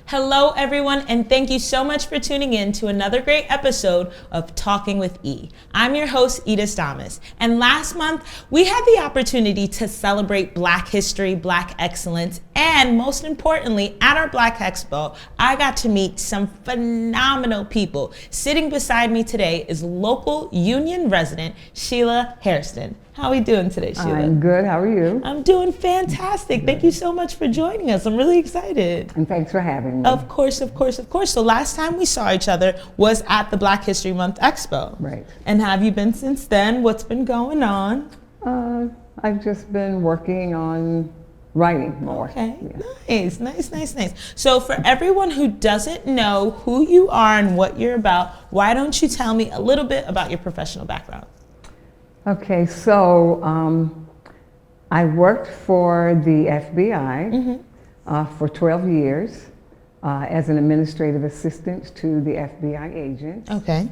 Hello, everyone, and thank you so much for tuning in to another great episode of Talking with E. I'm your host, Edith Thomas, and last month we had the opportunity to celebrate Black history, Black excellence, and most importantly, at our Black Expo, I got to meet some phenomenal people. Sitting beside me today is local union resident, E-Sheila Hairston. How are we doing today, Sheila? I'm good. How are you? I'm doing fantastic. Good. Thank you so much for joining us. I'm really excited. And thanks for having me. Of course, of course, of course. So last time we saw each other was at the Black History Month Expo. Right. And have you been since then? What's been going on? I've just been working on writing more. Okay, yeah. Nice. So for everyone who doesn't know who you are and what you're about, why don't you tell me a little bit about your professional background? Okay, so I worked for the FBI for 12 years as an administrative assistant to the FBI agent. Okay.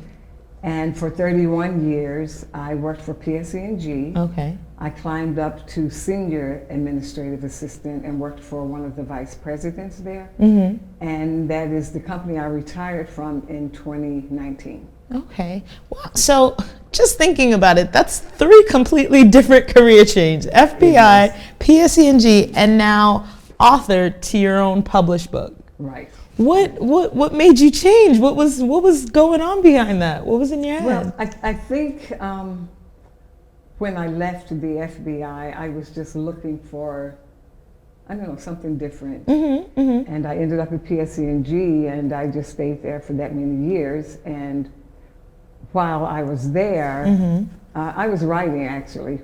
And for 31 years, I worked for PSE&G. Okay. I climbed up to senior administrative assistant and worked for one of the vice presidents there. And that is the company I retired from in 2019. Okay. Wow. So just thinking about it, that's 3 completely different career changes. FBI, PSE&G, and now author to your own published book. Right. What made you change? What was going on behind that? What was in your head? Well, I think when I left the FBI, I was just looking for, I don't know, something different. And I ended up at PSE&G, and I just stayed there for that many years. And while I was there, I was writing actually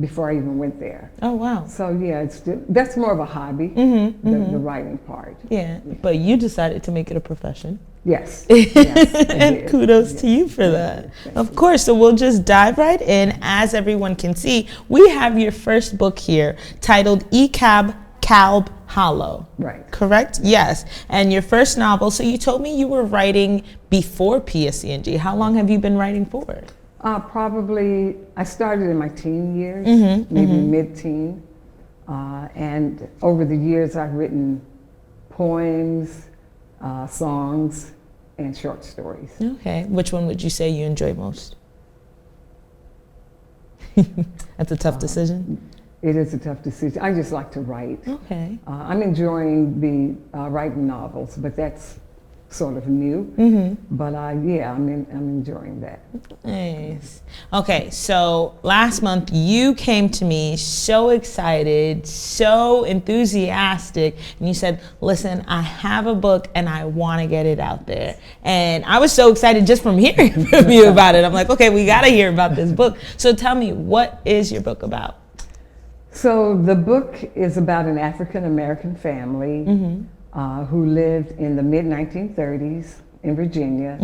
before I even went there. Oh, wow. So yeah, that's more of a hobby, the writing part. Yeah, but you decided to make it a profession. Yes. And kudos to you for that. Of course, so we'll just dive right in. As everyone can see, we have your first book here titled E-Cab Calb Hollow. Right. Correct? Yes. And your first novel, so you told me you were writing before PSE&G. How long have you been writing for? Probably, I started in my teen years, maybe mid-teen. And over the years, I've written poems, songs, and short stories. Okay. Which one would you say you enjoy most? That's a tough decision. It is a tough decision. I just like to write. Okay. I'm enjoying the writing novels, but that's sort of new. But yeah, I'm enjoying that. Nice. Okay, so last month you came to me so excited, so enthusiastic, and you said, listen, I have a book and I want to get it out there. And I was so excited just from hearing from you about it. I'm like, okay, we got to hear about this book. So tell me, what is your book about? So the book is about an African-American family who lived in the mid-1930s in Virginia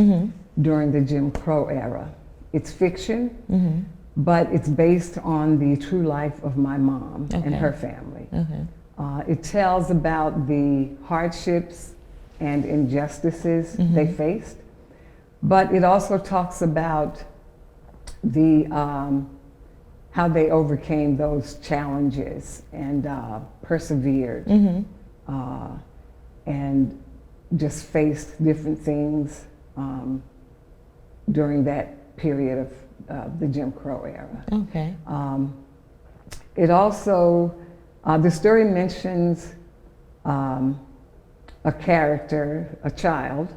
during the Jim Crow era. It's fiction, but it's based on the true life of my mom and her family. It tells about the hardships and injustices they faced, but it also talks about the how they overcame those challenges and persevered and just faced different things during that period of the Jim Crow era. Okay. It also, the story mentions a character, a child.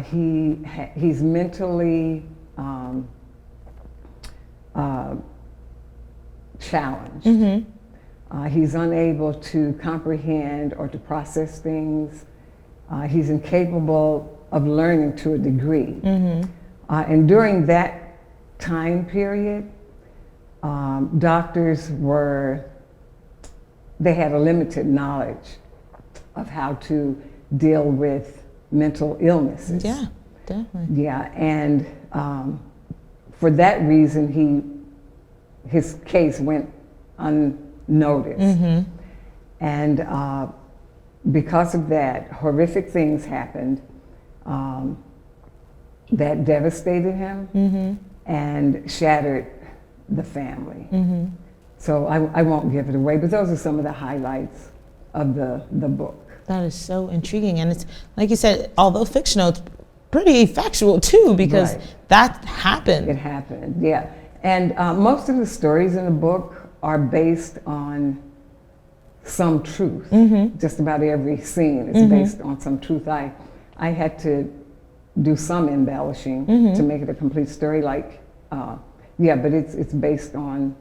He's mentally challenged. He's unable to comprehend or to process things. He's incapable of learning to a degree. And during that time period, doctors they had a limited knowledge of how to deal with mental illnesses. Yeah, definitely. Yeah, and for that reason, his case went unnoticed. And because of that, horrific things happened that devastated him and shattered the family. So I won't give it away, but those are some of the highlights of the book. That is so intriguing. And it's, like you said, although fictional, it's pretty factual too, because that happened. It happened, yeah. And most of the stories in the book are based on some truth. Just about every scene is based on some truth. I had to do some embellishing to make it a complete story, but it's based on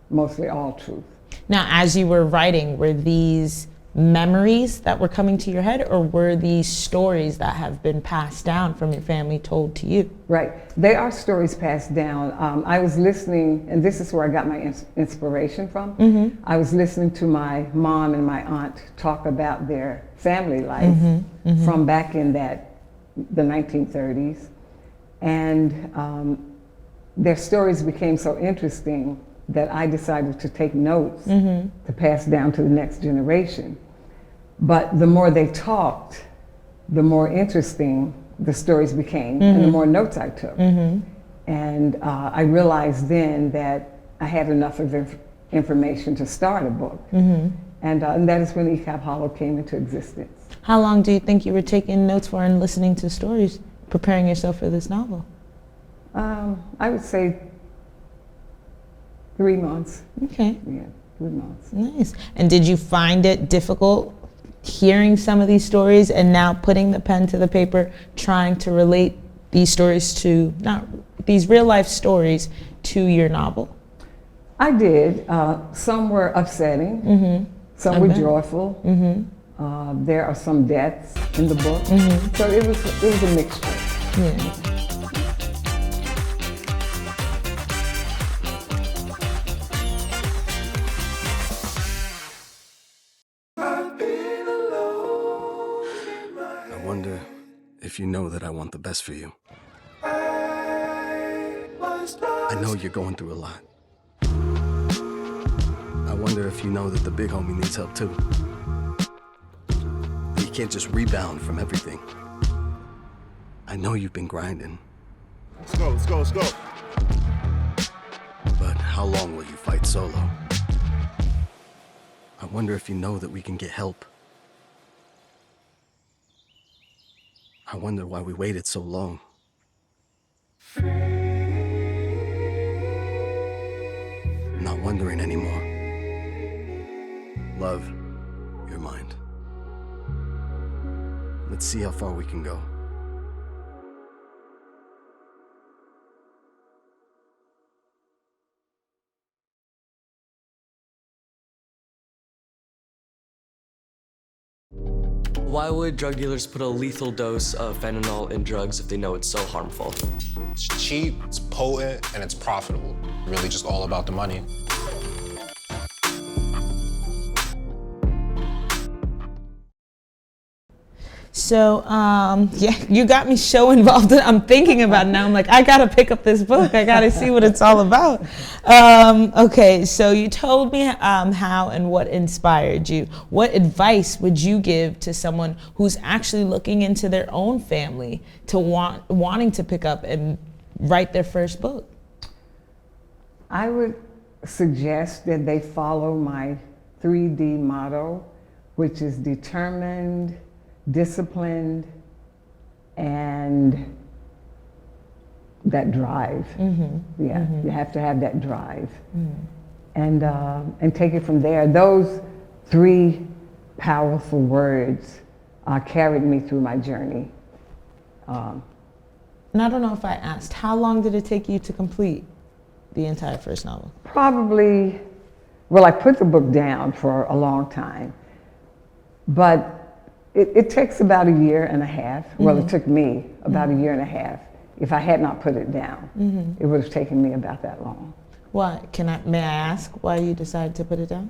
mostly all truth. Now, as you were writing, were these memories that were coming to your head, or were these stories that have been passed down from your family told to you? Right, they are stories passed down. I was listening, and this is where I got my inspiration from. I was listening to my mom and my aunt talk about their family life from back in the 1930s, and their stories became so interesting that I decided to take notes to pass down to the next generation. But the more they talked, the more interesting the stories became, and the more notes I took. And I realized then that I had enough of information to start a book. And that is when E-Sheila Hollow came into existence. How long do you think you were taking notes for and listening to stories, preparing yourself for this novel? I would say 3 months. Okay. Yeah, 3 months. Nice. And did you find it difficult hearing some of these stories and now putting the pen to the paper, trying to relate these stories to, not these real life stories, to your novel? I did. Some were upsetting, some were joyful. There are some deaths in the book, so it was a mixture. Yeah. I wonder if you know that I want the best for you. I know you're going through a lot. I wonder if you know that the big homie needs help too. You can't just rebound from everything. I know you've been grinding. Let's go, let's go, let's go. But how long will you fight solo? I wonder if you know that we can get help. I wonder why we waited so long. I'm not wondering anymore. Love, your mind. Let's see how far we can go. Why would drug dealers put a lethal dose of fentanyl in drugs if they know it's so harmful? It's cheap, it's potent, and it's profitable. Really just all about the money. So, yeah, you got me so involved. I'm thinking about it now. I'm like, I gotta pick up this book. I gotta see what it's all about. Okay, so you told me how and what inspired you. What advice would you give to someone who's actually looking into their own family to wanting to pick up and write their first book? I would suggest that they follow my 3D motto, which is determined, disciplined, and that drive. You have to have that drive, and take it from there. Those 3 powerful words carried me through my journey. And I don't know if I asked, how long did it take you to complete the entire first novel? Probably, well, I put the book down for a long time, but it takes about 1.5 years. Well, it took me about 1.5 years. If I had not put it down, it would have taken me about that long. Why? May I ask why you decided to put it down?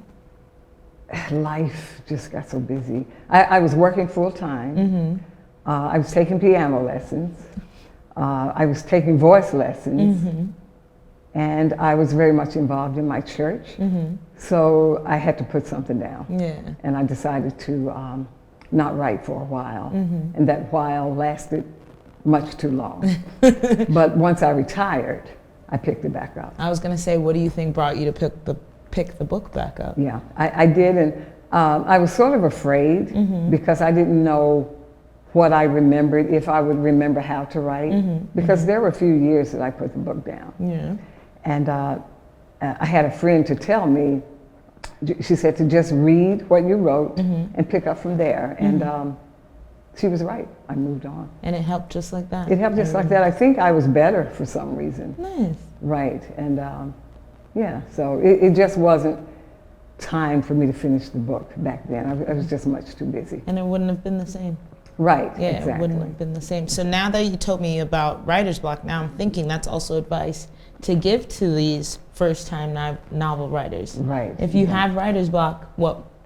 Life just got so busy. I was working full time. I was taking piano lessons. I was taking voice lessons. And I was very much involved in my church. So I had to put something down. Yeah. And I decided to not write for a while. And that while lasted much too long. But once I retired, I picked it back up. I was gonna say, what do you think brought you to pick the book back up? Yeah, I did, and I was sort of afraid because I didn't know what I remembered, if I would remember how to write, because there were a few years that I put the book down. Yeah. And I had a friend to tell me, she said to just read what you wrote and pick up from there. And she was right. I moved on. And it helped just like that. It helped just like that. I think I was better for some reason. Nice. Right. And yeah, so it just wasn't time for me to finish the book back then. I was just much too busy. And it wouldn't have been the same. Right, Yeah, exactly. it wouldn't have been the same. So now that you told me about writer's block, now I'm thinking that's also advice to give to these first-time novel writers. Right. If you have writer's block,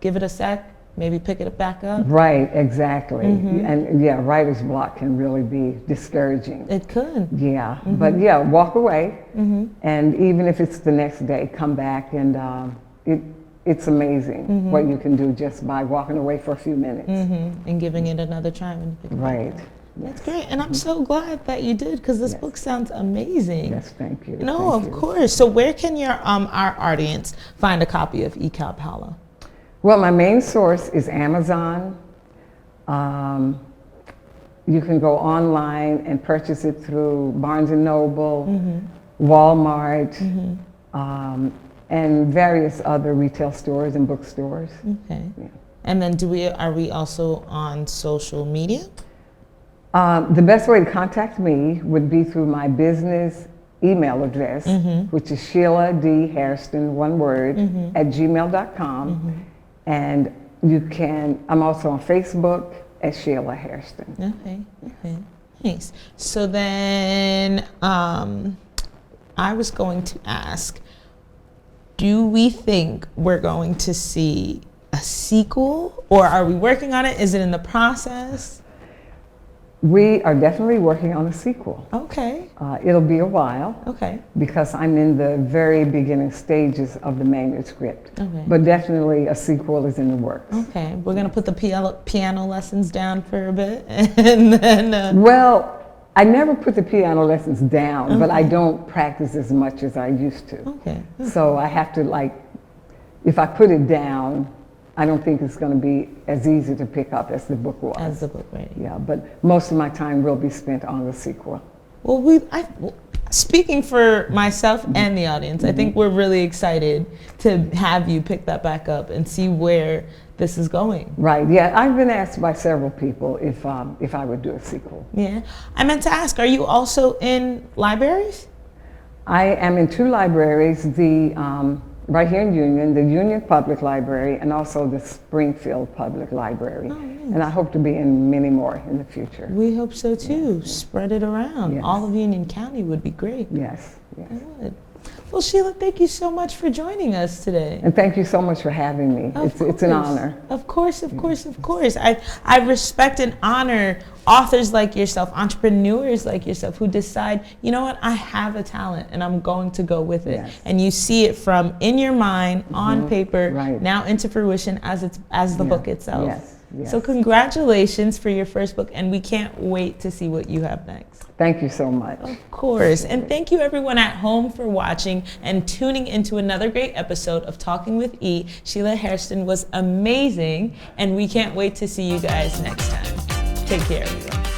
give it a sec, maybe pick it back up? Right, exactly. And yeah, writer's block can really be discouraging. It could. Yeah, but yeah, walk away, and even if it's the next day, come back, and it's amazing what you can do just by walking away for a few minutes. And giving it another try. When you pick it back Right. up. That's great, and I'm so glad that you did, because this book sounds amazing. Yes, thank you. No, Thank of you. course. So where can our audience find a copy of E. Kampala? Well, my main source is Amazon. You can go online and purchase it through Barnes & Noble, Walmart, and various other retail stores and bookstores. Okay. Yeah. And then are we also on social media? The best way to contact me would be through my business email address, which is Sheila D. Hairston, one word, at gmail.com. And I'm also on Facebook as Sheila Hairston. Okay, nice. So then I was going to ask, do we think we're going to see a sequel, or are we working on it? Is it in the process? We are definitely working on a sequel. Okay. It'll be a while. Okay. Because I'm in the very beginning stages of the manuscript. Okay. But definitely a sequel is in the works. Okay. We're gonna put the piano lessons down for a bit, and then. Well, I never put the piano lessons down, but I don't practice as much as I used to. Okay. So I have to if I put it down, I don't think it's going to be as easy to pick up as the book was. As the book, right? Yeah, but most of my time will be spent on the sequel. Well, speaking for myself and the audience, I think we're really excited to have you pick that back up and see where this is going. Right, yeah, I've been asked by several people if I would do a sequel. Yeah. I meant to ask, are you also in libraries? I am in 2 libraries, right here in Union, the Union Public Library, and also the Springfield Public Library. And I hope to be in many more in the future. We hope so too. Spread it around. Yes. All of Union County would be great. Yes, yes. It would. Well, Sheila, thank you so much for joining us today. And thank you so much for having me. It's an honor. Of course. I respect and honor authors like yourself, entrepreneurs like yourself, who decide, you know what, I have a talent and I'm going to go with it. Yes. And you see it from in your mind, on paper, Right. now into fruition as the book itself. Yes, yes. So congratulations for your first book, and we can't wait to see what you have next. Thank you so much. Of course. And thank you everyone at home for watching and tuning into another great episode of Talking with E. Sheila Hairston was amazing, and we can't wait to see you guys next time. Take care, everyone.